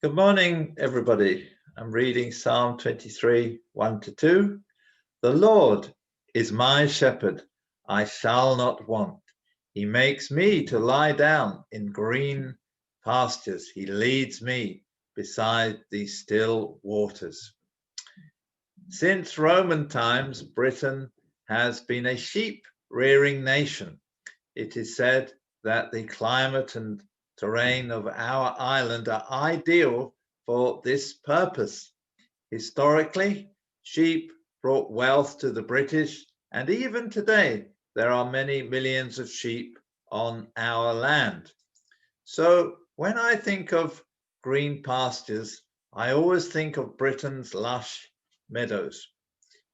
Good morning, everybody. I'm reading Psalm 23, 1-2. The Lord is my shepherd, I shall not want. He makes me to lie down in green pastures. He leads me beside the still waters. Since Roman times, Britain has been a sheep-rearing nation. It is said that the climate and terrain of our island are ideal for this purpose. Historically, sheep brought wealth to the British, and even today there are many millions of sheep on our land. So when I think of green pastures, I always think of Britain's lush meadows.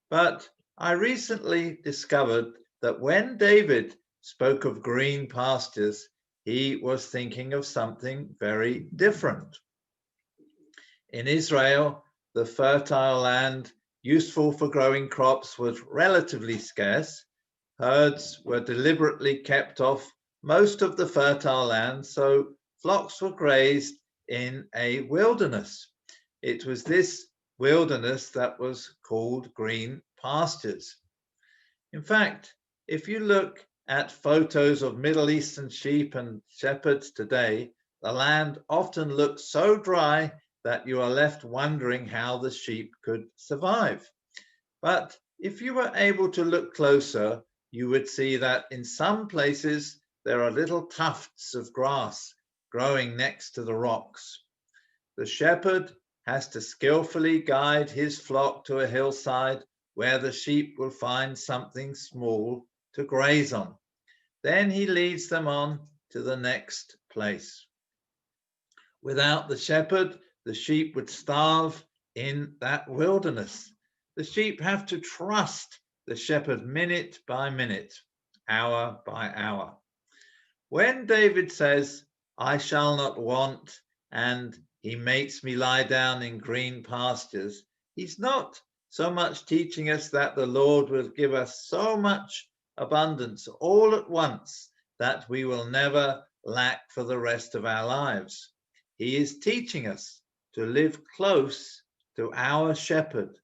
But I recently discovered that when David spoke of green pastures, he was thinking of something very different. In Israel, the fertile land useful for growing crops was relatively scarce. Herds were deliberately kept off most of the fertile land, so flocks were grazed in a wilderness. It was this wilderness that was called green pastures. In fact, if you look at photos of Middle Eastern sheep and shepherds today, the land often looks so dry that you are left wondering how the sheep could survive. But if you were able to look closer, you would see that in some places there are little tufts of grass growing next to the rocks. The shepherd has to skillfully guide his flock to a hillside where the sheep will find something small to graze on. Then he leads them on to the next place. Without the shepherd, the sheep would starve in that wilderness. The sheep have to trust the shepherd minute by minute, hour by hour. When David says, I shall not want, and he makes me lie down in green pastures, he's not so much teaching us that the Lord will give us so much abundance all at once that we will never lack for the rest of our lives. He is teaching us to live close to our shepherd,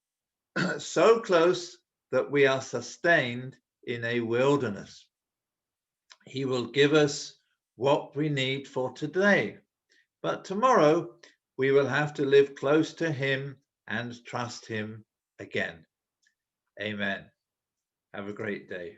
so close that we are sustained in a wilderness. He will give us what we need for today, but tomorrow we will have to live close to him and trust him again. Amen. Have a great day.